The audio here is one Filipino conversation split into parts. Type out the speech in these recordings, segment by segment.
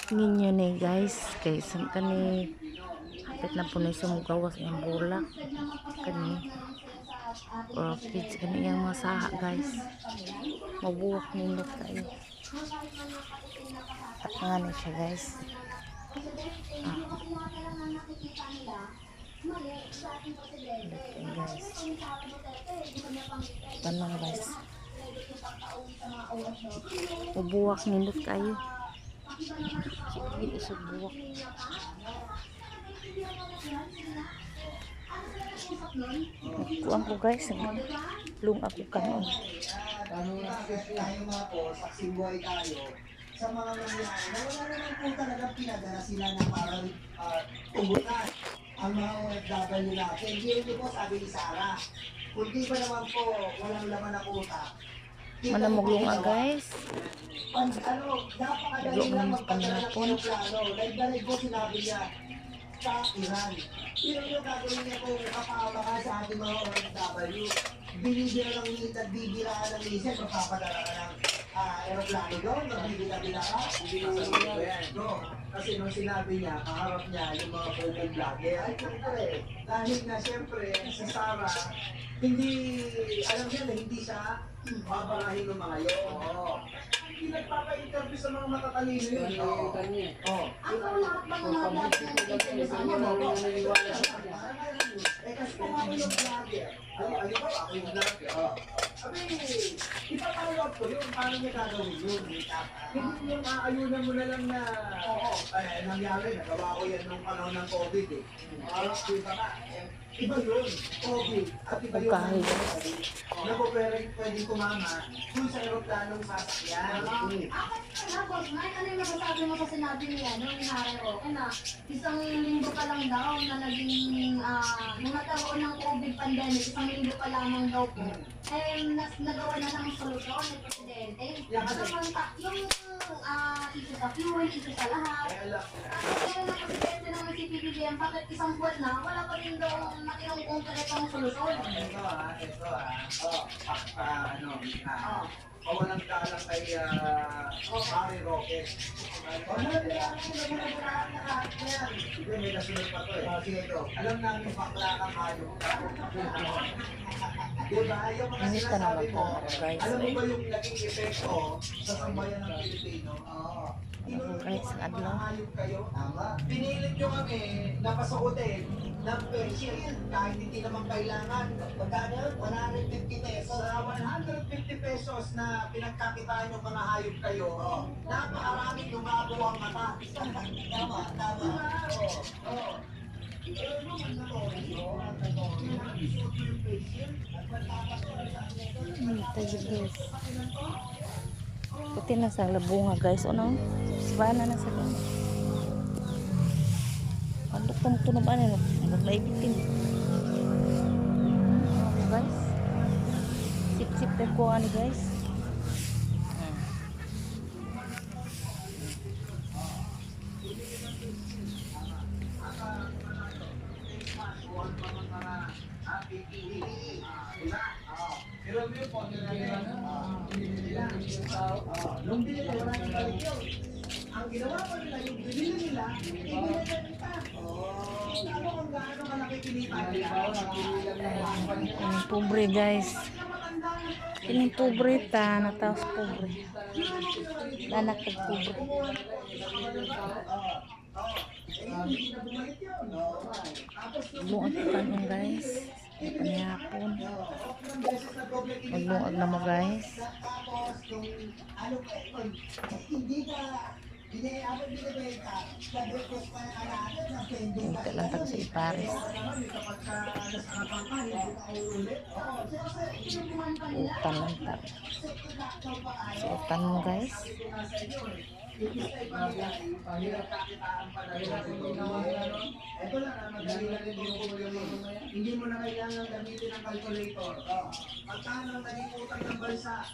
Ninyo ni guys, kay kani kapit na po na sumugawas ng bulak kani kids kani yung mga saha guys, mabuwak nindot kayo at nga na siya guys. Guys, tanong guys, mabuwak nindot kayo. Sige, isubuwak. Kuang ko guys, lung ako kanon. Tayo mga po, saksi buhay tayo sa mga nangyari na wala naman po talaga pinadala sila na para tugutan ang mga OFW natin. Hindi po sabi ni Sarah, kundi pa naman po walang laman na utak. Manamuglo nga guys. Napakadali lang magpadala ng aeroplano. Like po sinabi niya sa Iran. Pero yung gagawin niya po kapakabakan sa ating mga OFW. Binibira ng minit at bibiraan ng minsan, magpapadala ka ng aeroplano doon, magbibira-bira ka. Kasi nung sinabi niya, kaharap niya yung mga program vlogger. Ay, siyempre, dahil na siyempre, si Sarah, hindi, alam niya na hindi siya babarahin ng mga yun. Hindi nagpapa-interview sa mga matatalino yun. Ako lahat ba ng mga vlogger sa ano? Kasi kung ako yung vlogger, ayun ba, ako yung vlogger. Sabi, ipapalawag ko yun, paano niya gagawin yun? Hindi yung aayunan mo na lang na, nangyari, nagawa ko yan nung panahon ng COVID eh. Diba ka? Iba yun, COVID, at iba yun ang na po pwedeng kumama dun sa aeroplanong sasakyan. Tapos, ano yung masasabi mo sa sinabi niya, nung Harry Roque na isang linggo pa lang daw na naging, nung nagkaroon ng COVID pandemic, isang linggo pa lamang daw po, nagawa na ng solusyon ng presidente. Yung issue sa fuel, issue sa lahat. Kaya ng presidente naman si PBBM, bakit isang buwan na, wala pa rin daw makinong konkretong solusyon. Pawalang galang kay Harry Roque. Sige, may nasunod pa to eh. Sige ito, alam namin bakla kang hayop ka. Diba? Yung mga Hindi ka sinasabi naman mo, guys. alam mo ba yung naging epekto sa sambayan ng Pilipino? Guys, adlaw. Hayop kayo? Tama. Pinilit nyo kami na pasuotin ng facial kahit hindi naman kailangan. Magkano yun? 150 pesos. Sa 150 pesos na pinagkakitaan yung mga hayop kayo, napakaraming lumabo ang mata. Tama, tama. Tayo guys. Puti na sa labunga guys. Ano? Sabana na sa labunga. Ano itong tunuban nila? Maglaibitin. Guys. Sip-sip na ko ano guys. Pero yung po, nung binili, wala nang balik yun. Ang ginawa pa nila, yung binili nila, ibinili pa. Ano kung gaano malaki kinita nila? Ang pobre guys. Ini pobre ta, nataos pobre. Anak ng pobre. Buong kanong guys. Panihapon. Magbuong na mo guys. Hinta lang tayo sa Ipares. Utan lang tayo. Sa utan mo guys. Ito lang, madali lang yung hindi mo na kailangan gamitin ang calculator. Magkano ang naging utang ng bansa?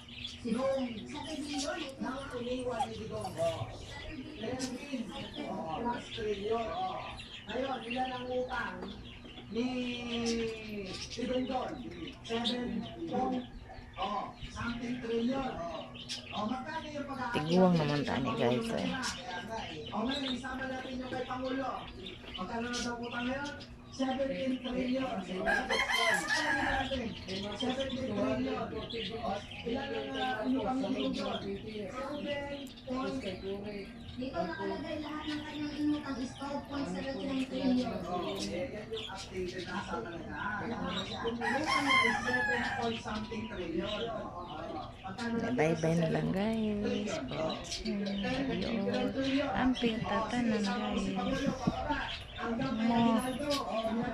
Noong sa trilyon, nang umiwan ni Digong. Plus trilyon. Ngayon, ilan ang utang ni Digong doon? 7.2 Oh, something trillion. Oh, magkano yung pag-aakit? Tiguang naman tani guys eh. O ngayon, isama natin yung kay Pangulo. Magkano na daw utang ngayon? 17 trillion. Sabi natin, 17 trillion. O, ilan ang utang nito doon? 7.1. Dito nakalagay lahat ng kanyang inutang is 12.79 trillion. Oh, yan yung updated na sa talaga. Kung utang na is 7 point something trillion. Magkano na Bye-bye na lang guys. Ayun. Ang pintatanan guys. hanggang kay Mo. Rinaldo, o, yung mo.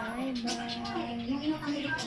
Bye-bye. Yung inutang nito